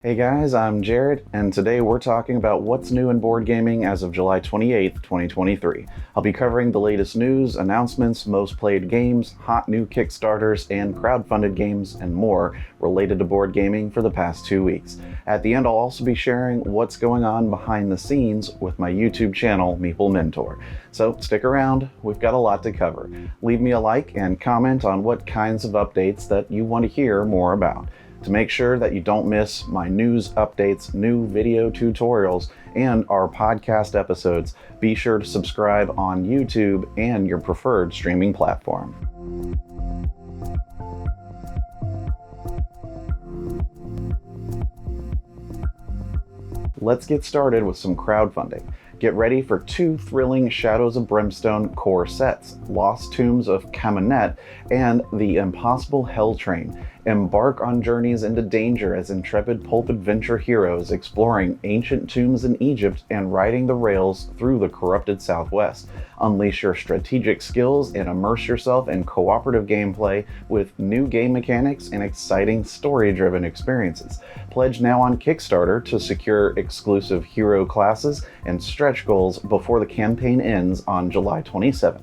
Hey guys, I'm Jared, and today we're talking about what's new in board gaming as of July 28th, 2023. I'll be covering the latest news, announcements, most played games, hot new Kickstarters, and crowdfunded games, and more related to board gaming for the past 2 weeks. At the end, I'll also be sharing what's going on behind the scenes with my YouTube channel, Meeple Mentor. So stick around, we've got a lot to cover. Leave me a like and comment on what kinds of updates that you want to hear more about. To make sure that you don't miss my news updates, new video tutorials, and our podcast episodes, be sure to subscribe on YouTube and your preferred streaming platform. Let's get started with some crowdfunding. Get ready for 2 thrilling Shadows of Brimstone core sets, Lost Tombs of Kamenet and The Impossible Hell Train. Embark on journeys into danger as intrepid pulp adventure heroes exploring ancient tombs in Egypt and riding the rails through the corrupted Southwest. Unleash your strategic skills and immerse yourself in cooperative gameplay with new game mechanics and exciting story-driven experiences. Pledge now on Kickstarter to secure exclusive hero classes and stretch goals before the campaign ends on July 27th.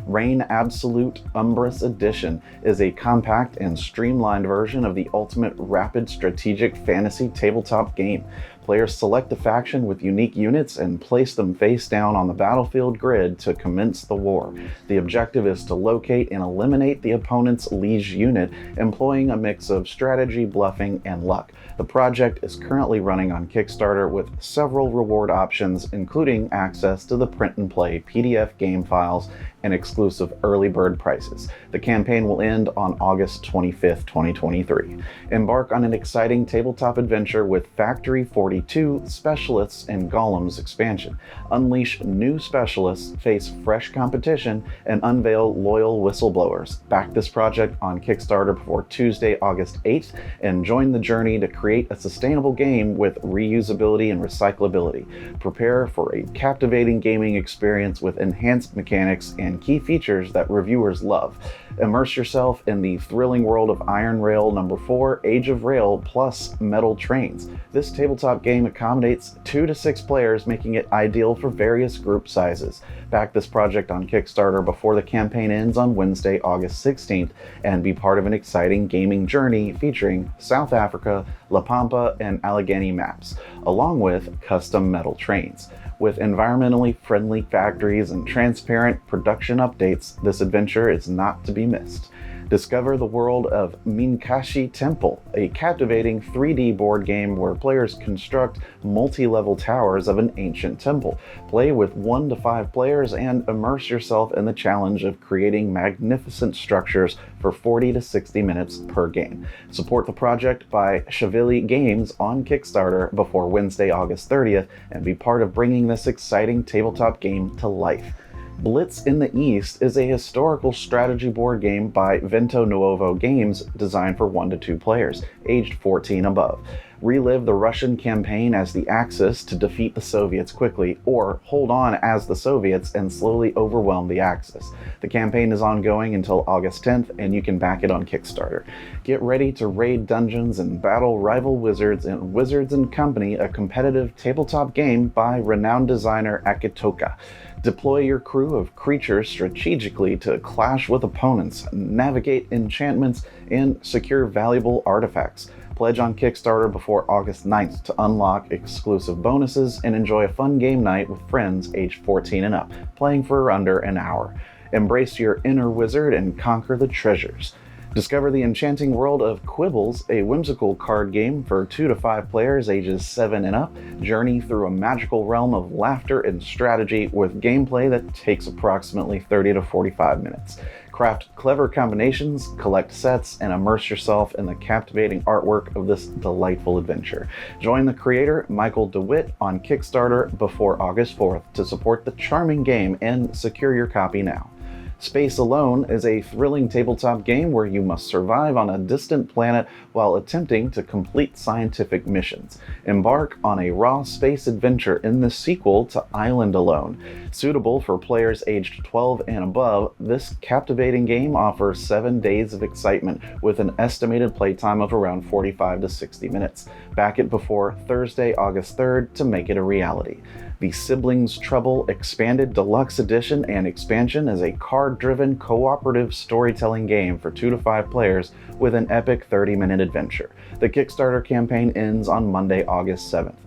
Reign Absolute Umbris Edition is a compact and streamlined version of the ultimate rapid strategic fantasy tabletop game. Players select a faction with unique units and place them face down on the battlefield grid to commence the war. The objective is to locate and eliminate the opponent's liege unit, employing a mix of strategy, bluffing, and luck. The project is currently running on Kickstarter with several reward options, including access to the print-and-play PDF game files and exclusive early bird prices. The campaign will end on August 25th, 2023. Embark on an exciting tabletop adventure with Factory 42 Specialists and Golems expansion. Unleash new specialists, face fresh competition, and unveil loyal whistleblowers. Back this project on Kickstarter before Tuesday, August 8th, and join the journey to create a sustainable game with reusability and recyclability. Prepare for a captivating gaming experience with enhanced mechanics and key features that reviewers love. Immerse yourself in the thrilling world of Iron Rail number 4, Age of Rail plus Metal Trains. This tabletop game accommodates 2 to 6 players, making it ideal for various group sizes. Back this project on Kickstarter before the campaign ends on Wednesday, August 16th, and be part of an exciting gaming journey featuring South Africa, La Pampa, and Allegheny maps, along with custom metal trains. With environmentally friendly factories and transparent production updates, this adventure is not to be missed. Discover the world of Minkashi Temple, a captivating 3D board game where players construct multi-level towers of an ancient temple. Play with 1 to 5 players and immerse yourself in the challenge of creating magnificent structures for 40 to 60 minutes per game. Support the project by Shavili Games on Kickstarter before Wednesday, August 30th, and be part of bringing this exciting tabletop game to life. Blitz in the East is a historical strategy board game by Vento Nuovo Games designed for 1 to 2 players, aged 14 above. Relive the Russian campaign as the Axis to defeat the Soviets quickly, or hold on as the Soviets and slowly overwhelm the Axis. The campaign is ongoing until August 10th, and you can back it on Kickstarter. Get ready to raid dungeons and battle rival wizards in Wizards & Company, a competitive tabletop game by renowned designer Akitoka. Deploy your crew of creatures strategically to clash with opponents, navigate enchantments, and secure valuable artifacts. Pledge on Kickstarter before August 9th to unlock exclusive bonuses and enjoy a fun game night with friends aged 14 and up, playing for under an hour. Embrace your inner wizard and conquer the treasures. Discover the enchanting world of Quibbles, a whimsical card game for 2 to 5 players ages 7 and up. Journey through a magical realm of laughter and strategy with gameplay that takes approximately 30 to 45 minutes. Craft clever combinations, collect sets, and immerse yourself in the captivating artwork of this delightful adventure. Join the creator, Michael DeWitt, on Kickstarter before August 4th to support the charming game and secure your copy now. Space Alone is a thrilling tabletop game where you must survive on a distant planet while attempting to complete scientific missions. Embark on a raw space adventure in the sequel to Island Alone. Suitable for players aged 12 and above, this captivating game offers 7 days of excitement with an estimated playtime of around 45 to 60 minutes. Back it before Thursday, August 3rd to make it a reality. The Siblings Trouble Expanded Deluxe Edition and Expansion is a card-driven cooperative storytelling game for 2 to 5 players with an epic 30-minute adventure. The Kickstarter campaign ends on Monday, August 7th.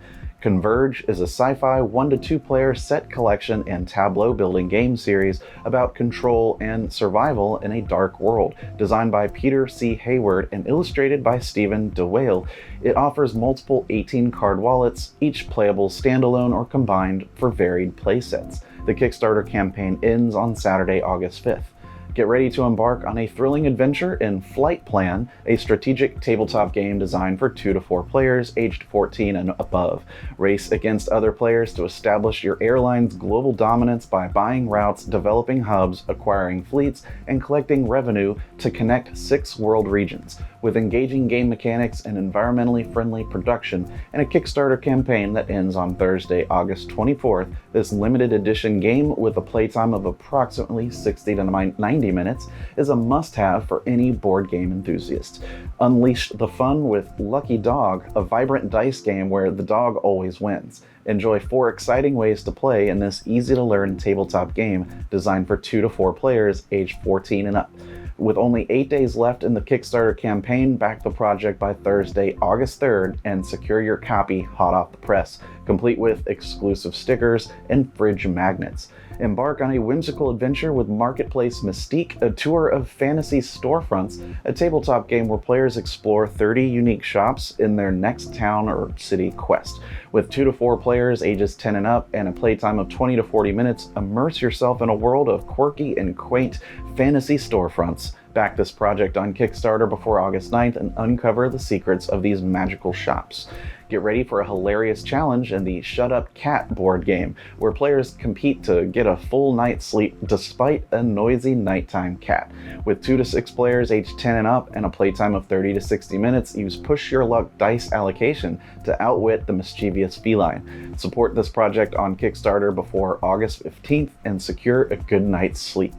Converge is a sci-fi 1 to 2 player set collection and tableau building game series about control and survival in a dark world. Designed by Peter C. Hayward and illustrated by Stephen DeWale, it offers multiple 18-card wallets, each playable standalone or combined for varied playsets. The Kickstarter campaign ends on Saturday, August 5th. Get ready to embark on a thrilling adventure in Flight Plan, a strategic tabletop game designed for 2 to 4 players aged 14 and above. Race against other players to establish your airline's global dominance by buying routes, developing hubs, acquiring fleets, and collecting revenue to connect 6 world regions. With engaging game mechanics and environmentally friendly production, and a Kickstarter campaign that ends on Thursday, August 24th, this limited edition game with a playtime of approximately 60 to 90 minutes is a must-have for any board game enthusiast. Unleash the fun with Lucky Dog, a vibrant dice game where the dog always wins. Enjoy 4 exciting ways to play in this easy-to-learn tabletop game designed for 2 to 4 players aged 14 and up. With only 8 days left in the Kickstarter campaign, back the project by Thursday, August 3rd, and secure your copy hot off the press, complete with exclusive stickers and fridge magnets. Embark on a whimsical adventure with Marketplace Mystique, a tour of fantasy storefronts, a tabletop game where players explore 30 unique shops in their next town or city quest. With 2 to 4 players ages 10 and up and a playtime of 20 to 40 minutes, immerse yourself in a world of quirky and quaint fantasy storefronts. Back this project on Kickstarter before August 9th and uncover the secrets of these magical shops. Get ready for a hilarious challenge in the Shut Up Cat board game, where players compete to get a full night's sleep despite a noisy nighttime cat. With 2 to 6 players aged 10 and up and a playtime of 30 to 60 minutes, use Push Your Luck dice allocation to outwit the mischievous feline. Support this project on Kickstarter before August 15th and secure a good night's sleep.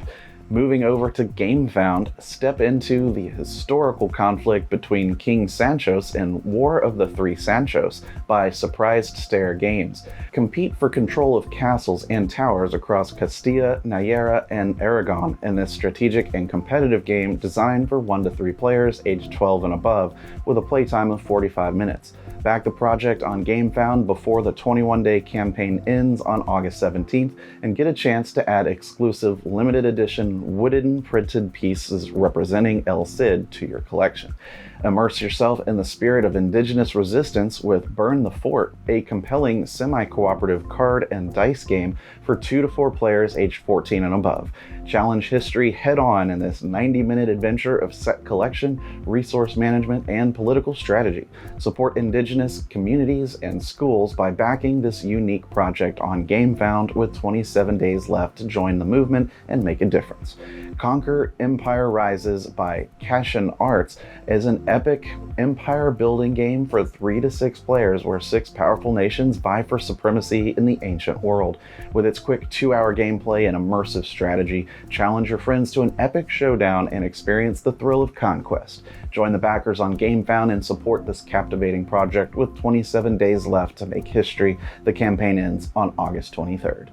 Moving over to GameFound, step into the historical conflict between King Sanchos and War of the Three Sanchos by Surprised Stare Games. Compete for control of castles and towers across Castilla, Nayara, and Aragon in this strategic and competitive game designed for 1 to 3 players aged 12 and above with a playtime of 45 minutes. Back the project on GameFound before the 21-day campaign ends on August 17th and get a chance to add exclusive limited edition wooden printed pieces representing El Cid to your collection. Immerse yourself in the spirit of indigenous resistance with Burn the Fort, a compelling semi-cooperative card and dice game for 2 to 4 players aged 14 and above. Challenge history head-on in this 90-minute adventure of set collection, resource management, and political strategy. Support indigenous communities and schools by backing this unique project on GameFound with 27 days left to join the movement and make a difference. Conquer Empire Rises by Cashin Arts is an epic empire-building game for 3 to 6 players where 6 powerful nations vie for supremacy in the ancient world. With its quick 2-hour gameplay and immersive strategy, challenge your friends to an epic showdown and experience the thrill of conquest. Join the backers on GameFound and support this captivating project with 27 days left to make history. The campaign ends on August 23rd.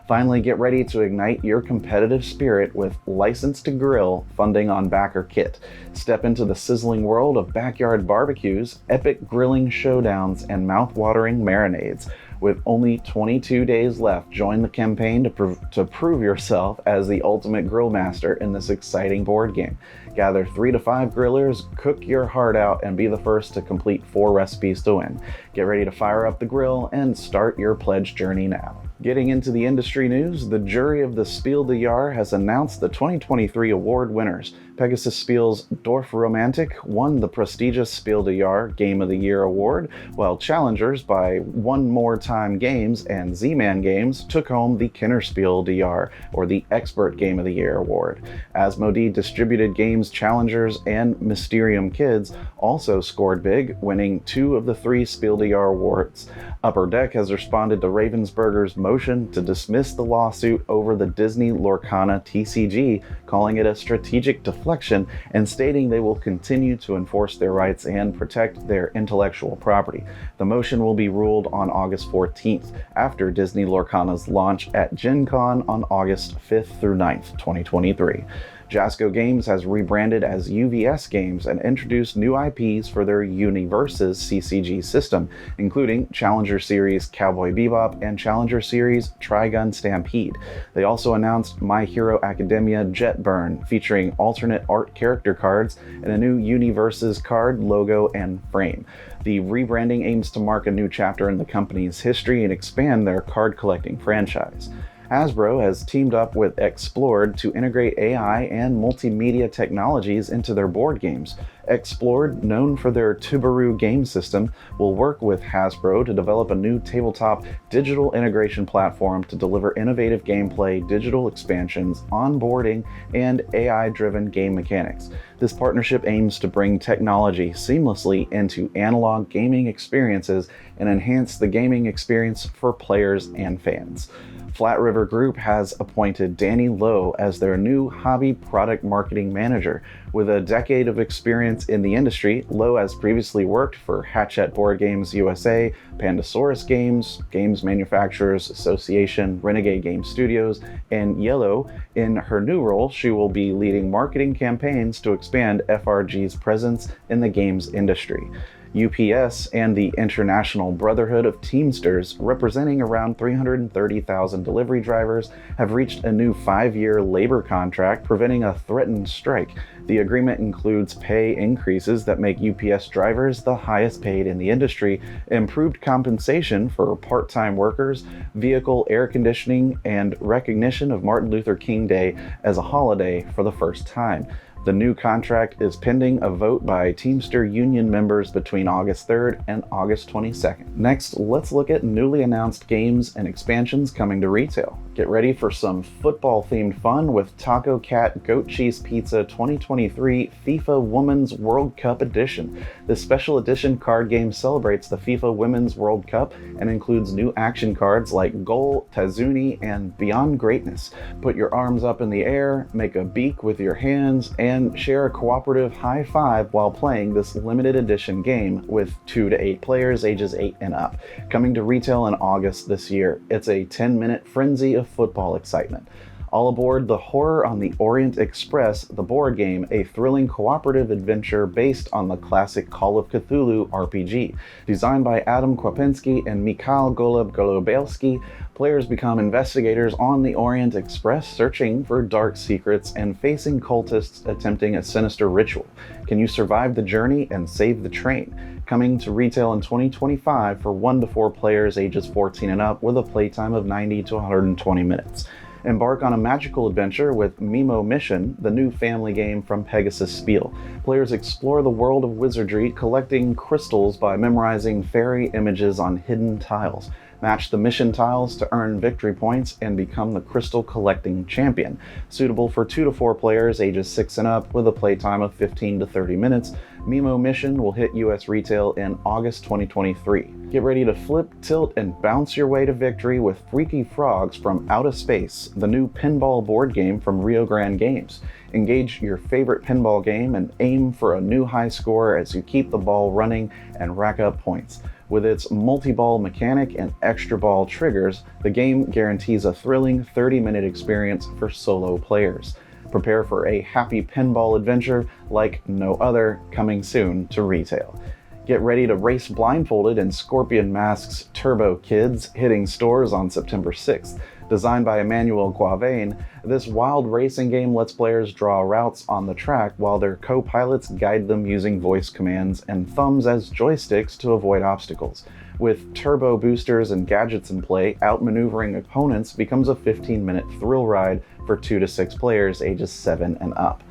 Finally, get ready to ignite your competitive spirit with License to Grill funding on Backer Kit. Step into the sizzling world of backyard barbecues, epic grilling showdowns, and mouth-watering marinades. With only 22 days left, join the campaign to prove yourself as the ultimate grill master in this exciting board game. Gather 3 to 5 grillers, cook your heart out, and be the first to complete 4 recipes to win. Get ready to fire up the grill and start your pledge journey now. Getting into the industry news, the jury of the Spiel des Jahres has announced the 2023 award winners. Pegasus Spiel's Dorfromantik won the prestigious Spiel des Jahres Game of the Year award, while challengers by One More Time Games and Z-Man Games took home the Kinderspiel des Jahres, or the Expert Game of the Year award. Asmodee Distributed Games challengers and Mysterium Kids also scored big, winning 2 of the 3 Spiel des Jahres awards. Upper Deck has responded to Ravensburger's motion to dismiss the lawsuit over the Disney Lorcana TCG, calling it a strategic deflection and stating they will continue to enforce their rights and protect their intellectual property. The motion will be ruled on August 14th, after Disney Lorcana's launch at Gen Con on August 5th through 9th, 2023. Jasco Games has rebranded as UVS Games and introduced new IPs for their Universes CCG system, including Challenger Series Cowboy Bebop and Challenger Series Trigun Stampede. They also announced My Hero Academia Jetburn, featuring alternate art character cards and a new Universes card, logo, and frame. The rebranding aims to mark a new chapter in the company's history and expand their card collecting franchise. Hasbro has teamed up with Explored to integrate AI and multimedia technologies into their board games. Explored, known for their Tubaru game system, will work with Hasbro to develop a new tabletop digital integration platform to deliver innovative gameplay, digital expansions, onboarding, and AI-driven game mechanics. This partnership aims to bring technology seamlessly into analog gaming experiences and enhance the gaming experience for players and fans. Flat River Group has appointed Danny Lowe as their new hobby product marketing manager. With a decade of experience in the industry, Lowe has previously worked for Hatchet Board Games USA, Pandasaurus Games, Games Manufacturers Association, Renegade Game Studios, and Yellow. In her new role, she will be leading marketing campaigns to expand FRG's presence in the games industry. UPS and the International Brotherhood of Teamsters, representing around 330,000 delivery drivers, have reached a new 5-year labor contract preventing a threatened strike. The agreement includes pay increases that make UPS drivers the highest paid in the industry, improved compensation for part-time workers, vehicle air conditioning, and recognition of Martin Luther King Day as a holiday for the first time. The new contract is pending a vote by Teamster Union members between August 3rd and August 22nd. Next, let's look at newly announced games and expansions coming to retail. Get ready for some football-themed fun with Taco Cat Goat Cheese Pizza 2023 FIFA Women's World Cup Edition. This special edition card game celebrates the FIFA Women's World Cup and includes new action cards like Goal, Tazuni, and Beyond Greatness. Put your arms up in the air, make a beak with your hands, and share a cooperative high five while playing this limited edition game with 2 to 8 players ages 8 and up. Coming to retail in August this year, it's a 10-minute frenzy of football excitement. All aboard the Horror on the Orient Express, the board game, a thrilling cooperative adventure based on the classic Call of Cthulhu RPG. Designed by Adam Kwapinski and Mikhail Golub-Golubelski, players become investigators on the Orient Express, searching for dark secrets and facing cultists attempting a sinister ritual. Can you survive the journey and save the train? Coming to retail in 2025 for 1 to 4 players ages 14 and up with a playtime of 90 to 120 minutes. Embark on a magical adventure with Meeple Mission, the new family game from Pegasus Spiel. Players explore the world of wizardry, collecting crystals by memorizing fairy images on hidden tiles. Match the mission tiles to earn victory points and become the crystal collecting champion. Suitable for 2 to 4 players ages 6 and up with a playtime of 15 to 30 minutes, Meeple Mission will hit US retail in August 2023. Get ready to flip, tilt, and bounce your way to victory with Freaky Frogs from Outer Space, the new pinball board game from Rio Grande Games. Engage your favorite pinball game and aim for a new high score as you keep the ball running and rack up points. With its multi-ball mechanic and extra ball triggers, the game guarantees a thrilling 30-minute experience for solo players. Prepare for a happy pinball adventure like no other, coming soon to retail. Get ready to race blindfolded in Scorpion Mask's Turbo Kids, hitting stores on September 6th. Designed by Emmanuel Guavain, this wild racing game lets players draw routes on the track while their co-pilots guide them using voice commands and thumbs as joysticks to avoid obstacles. With turbo boosters and gadgets in play, outmaneuvering opponents becomes a 15-minute thrill ride for 2 to 6 players ages 7 and up.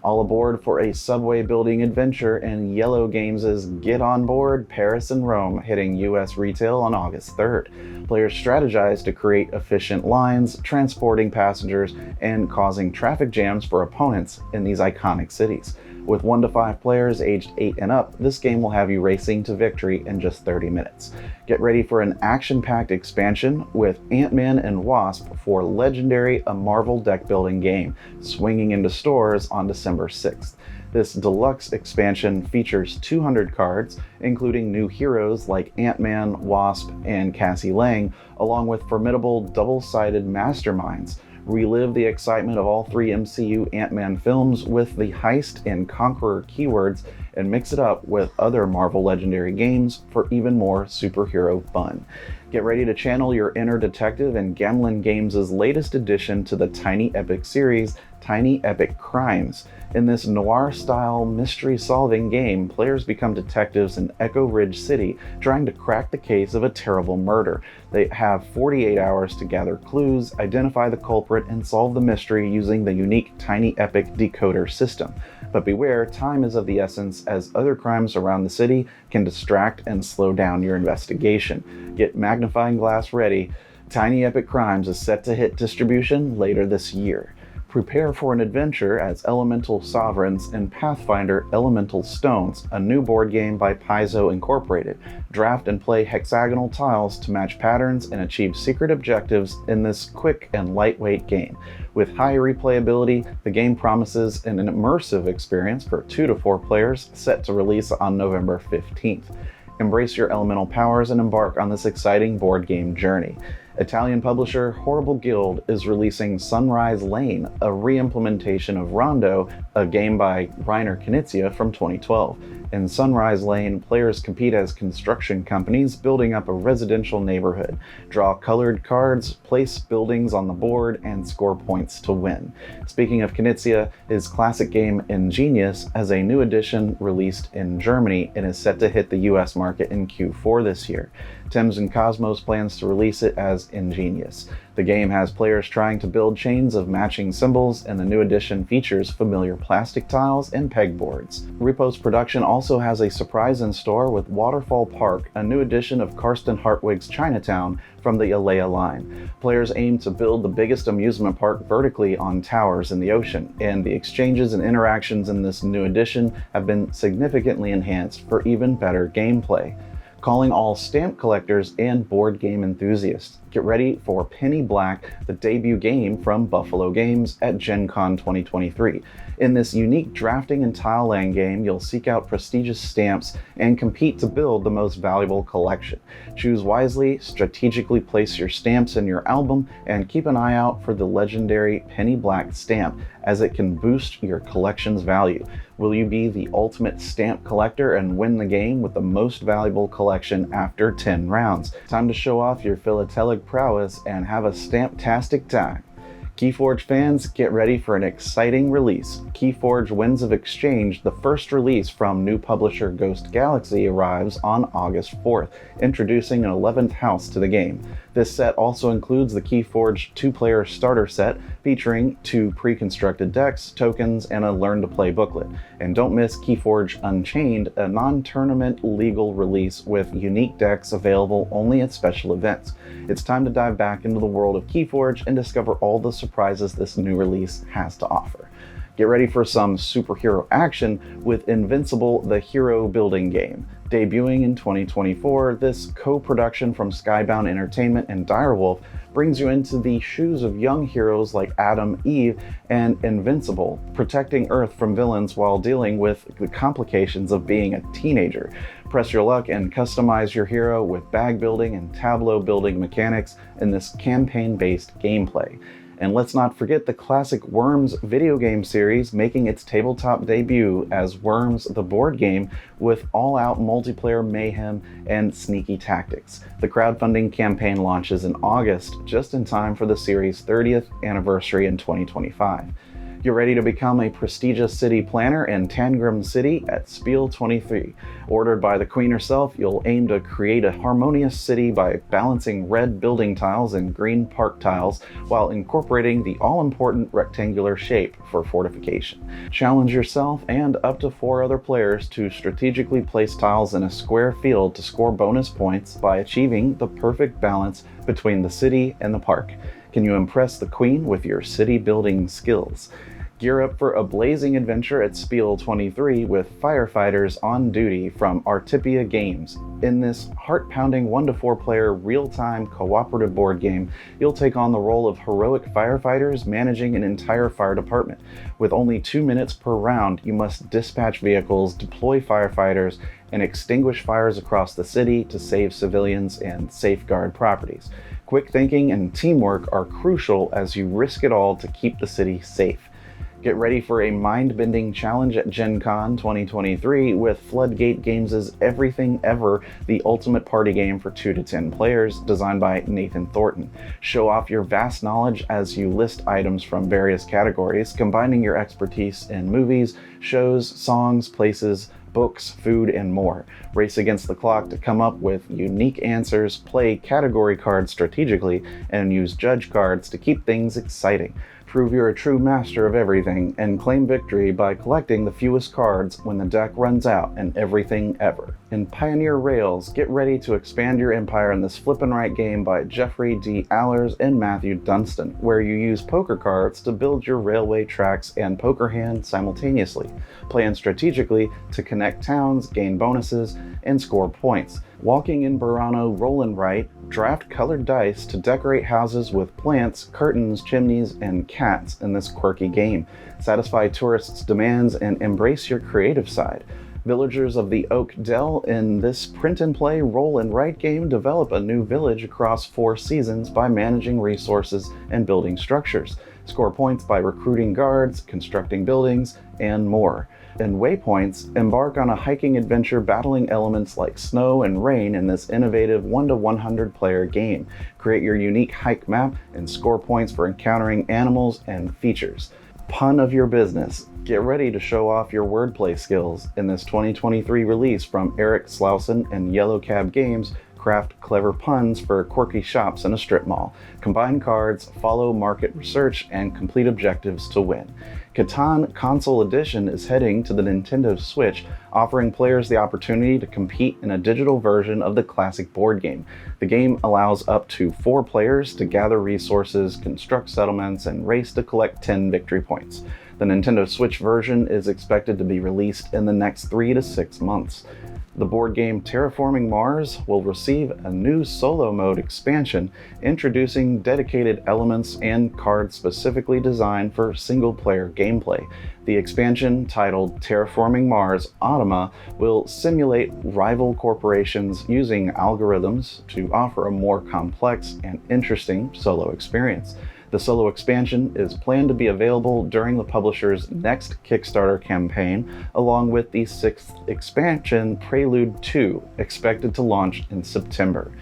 All aboard for a subway building adventure in Yellow Games' Get On Board Paris and Rome, hitting US retail on August 3rd. Players strategize to create efficient lines, transporting passengers and causing traffic jams for opponents in these iconic cities. With 1 to 5 players aged 8 and up, this game will have you racing to victory in just 30 minutes. Get ready for an action-packed expansion with Ant-Man and Wasp for Legendary, a Marvel deck-building game, swinging into stores on December 6th. This deluxe expansion features 200 cards, including new heroes like Ant-Man, Wasp, and Cassie Lang, along with formidable double-sided masterminds. Relive the excitement of all 3 MCU Ant-Man films with the heist and conqueror keywords, and mix it up with other Marvel Legendary games for even more superhero fun. Get ready to channel your inner detective in Gamelin Games' latest addition to the Tiny Epic series, Tiny Epic Crimes. In this noir-style mystery-solving game, players become detectives in Echo Ridge City, trying to crack the case of a terrible murder. They have 48 hours to gather clues, identify the culprit, and solve the mystery using the unique Tiny Epic decoder system. But beware, time is of the essence, as other crimes around the city can distract and slow down your investigation. Get magnifying glass ready. Tiny Epic Crimes is set to hit distribution later this year. Prepare for an adventure as Elemental Sovereigns and Pathfinder Elemental Stones, a new board game by Paizo Incorporated. Draft and play hexagonal tiles to match patterns and achieve secret objectives in this quick and lightweight game. With high replayability, the game promises an immersive experience for 2 to 4 players, set to release on November 15th. Embrace your elemental powers and embark on this exciting board game journey. Italian publisher Horrible Guild is releasing Sunrise Lane, a re-implementation of Rondo, a game by Reiner Knizia from 2012. In Sunrise Lane, players compete as construction companies building up a residential neighborhood. Draw colored cards, place buildings on the board, and score points to win. Speaking of Knizia, his classic game Ingenious has a new edition released in Germany and is set to hit the US market in Q4 this year. Thames and Cosmos plans to release it as Ingenious. The game has players trying to build chains of matching symbols, and the new edition features familiar plastic tiles and pegboards. Repos Production also has a surprise in store with Waterfall Park, a new edition of Karsten Hartwig's Chinatown from the Alea line. Players aim to build the biggest amusement park vertically on towers in the ocean, and the exchanges and interactions in this new edition have been significantly enhanced for even better gameplay. Calling all stamp collectors and board game enthusiasts. Get ready for Penny Black, the debut game from Buffalo Games at Gen Con 2023. In this unique drafting and tile laying game, you'll seek out prestigious stamps and compete to build the most valuable collection. Choose wisely, strategically place your stamps in your album, and keep an eye out for the legendary Penny Black stamp, as it can boost your collection's value. Will you be the ultimate stamp collector and win the game with the most valuable collection after 10 rounds? Time to show off your philatelic prowess and have a stamp-tastic time. Keyforge fans, get ready for an exciting release. Keyforge Winds of Exchange, the first release from new publisher Ghost Galaxy, arrives on August 4th, introducing an 11th house to the game. This set also includes the Keyforge 2-player starter set, featuring 2 pre-constructed decks, tokens, and a learn-to-play booklet. And don't miss Keyforge Unchained, a non-tournament legal release with unique decks available only at special events. It's time to dive back into the world of Keyforge and discover all the surprises this new release has to offer. Get ready for some superhero action with Invincible, the hero building game. Debuting in 2024, this co-production from Skybound Entertainment and Direwolf brings you into the shoes of young heroes like Adam, Eve, and Invincible, protecting Earth from villains while dealing with the complications of being a teenager. Press your luck and customize your hero with bag building and tableau building mechanics in this campaign-based gameplay. And let's not forget the classic Worms video game series making its tabletop debut as Worms the board game with all-out multiplayer mayhem and sneaky tactics. The crowdfunding campaign launches in August, just in time for the series' 30th anniversary in 2025. Get ready to become a prestigious city planner in Tangram City at Spiel 23. Ordered by the Queen herself, you'll aim to create a harmonious city by balancing red building tiles and green park tiles while incorporating the all-important rectangular shape for fortification. Challenge yourself and up to 4 other players to strategically place tiles in a square field to score bonus points by achieving the perfect balance between the city and the park. Can you impress the Queen with your city building skills? Gear up for a blazing adventure at Spiel 23 with firefighters on duty from Artipia Games. In this heart-pounding 1-to-4 player real-time cooperative board game, you'll take on the role of heroic firefighters managing an entire fire department. With only 2 minutes per round, you must dispatch vehicles, deploy firefighters, and extinguish fires across the city to save civilians and safeguard properties. Quick thinking and teamwork are crucial as you risk it all to keep the city safe. Get ready for a mind-bending challenge at Gen Con 2023 with Floodgate Games' Everything Ever, the ultimate party game for 2 to 10 players, designed by Nathan Thornton. Show off your vast knowledge as you list items from various categories, combining your expertise in movies, shows, songs, places, books, food, and more. Race against the clock to come up with unique answers, play category cards strategically, and use judge cards to keep things exciting. Prove you're a true master of everything and claim victory by collecting the fewest cards when the deck runs out and everything ever. In Pioneer Rails, get ready to expand your empire in this flip and write game by Jeffrey D. Allers and Matthew Dunstan, where you use poker cards to build your railway tracks and poker hand simultaneously. Plan strategically to connect towns, gain bonuses, and score points. Walking in Burano Roll and Write, draft colored dice to decorate houses with plants, curtains, chimneys, and cats in this quirky game. Satisfy tourists' demands and embrace your creative side. Villagers of the Oak Dell in this print-and-play roll-and-write game develop a new village across 4 seasons by managing resources and building structures. Score points by recruiting guards, constructing buildings, and more. In Waypoints, embark on a hiking adventure battling elements like snow and rain in this innovative 1 to 100 player game. Create your unique hike map and score points for encountering animals and features. Pun of your business. Get ready to show off your wordplay skills in this 2023 release from Eric Slauson and Yellow Cab Games. Craft clever puns for quirky shops in a strip mall. Combine cards, follow market research, and complete objectives to win. Catan Console Edition is heading to the Nintendo Switch, offering players the opportunity to compete in a digital version of the classic board game. The game allows up to 4 players to gather resources, construct settlements, and race to collect 10 victory points. The Nintendo Switch version is expected to be released in the next 3 to 6 months. The board game Terraforming Mars will receive a new solo mode expansion, introducing dedicated elements and cards specifically designed for single-player gameplay. The expansion, titled Terraforming Mars Automa, will simulate rival corporations using algorithms to offer a more complex and interesting solo experience. The solo expansion is planned to be available during the publisher's next Kickstarter campaign, along with the 6th expansion, Prelude 2, expected to launch in September.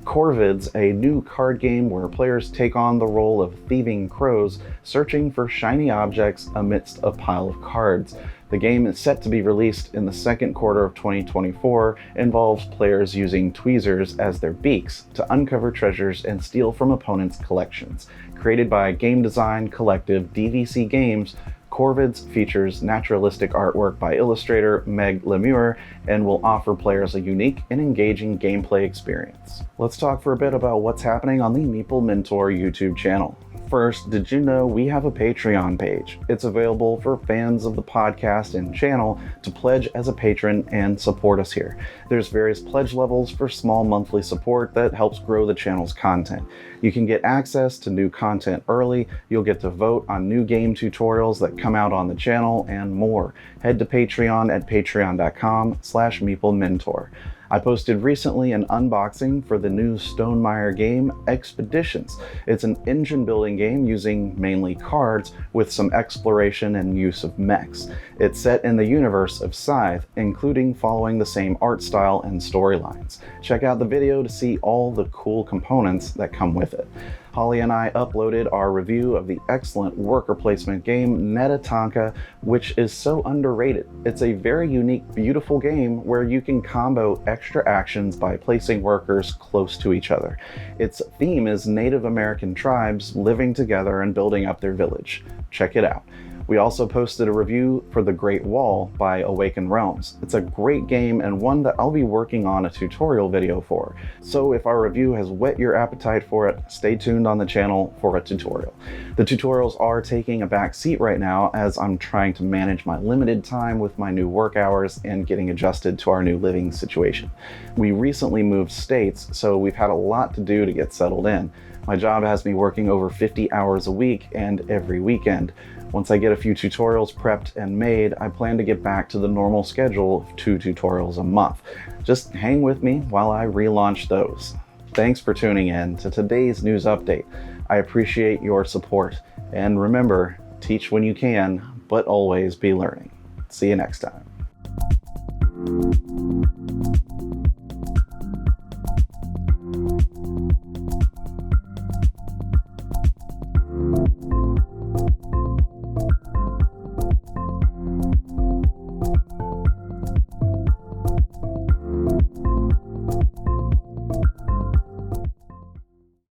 Corvids, a new card game where players take on the role of thieving crows, searching for shiny objects amidst a pile of cards. The game is set to be released in the second quarter of 2024, involves players using tweezers as their beaks to uncover treasures and steal from opponents' collections. Created by game design collective DVC Games, Corvids features naturalistic artwork by illustrator Meg Lemure and will offer players a unique and engaging gameplay experience. Let's talk for a bit about what's happening on the Meeple Mentor YouTube channel. First, did you know we have a Patreon page? It's available for fans of the podcast and channel to pledge as a patron and support us here. There's various pledge levels for small monthly support that helps grow the channel's content. You can get access to new content early, you'll get to vote on new game tutorials that come out on the channel, and more. Head to Patreon at patreon.com/MeepleMentor. I posted recently an unboxing for the new Stonemaier game, Expeditions. It's an engine building game using mainly cards with some exploration and use of mechs. It's set in the universe of Scythe, including following the same art style and storylines. Check out the video to see all the cool components that come with it. Holly and I uploaded our review of the excellent worker placement game Netatanka, which is so underrated. It's a very unique, beautiful game where you can combo extra actions by placing workers close to each other. Its theme is Native American tribes living together and building up their village. Check it out. We also posted a review for The Great Wall by Awakened Realms. It's a great game and one that I'll be working on a tutorial video for. So if our review has whet your appetite for it, stay tuned on the channel for a tutorial. The tutorials are taking a back seat right now as I'm trying to manage my limited time with my new work hours and getting adjusted to our new living situation. We recently moved states, so we've had a lot to do to get settled in. My job has me working over 50 hours a week and every weekend. Once I get a few tutorials prepped and made, I plan to get back to the normal schedule of 2 tutorials a month. Just hang with me while I relaunch those. Thanks for tuning in to today's news update. I appreciate your support. And remember, teach when you can, but always be learning. See you next time.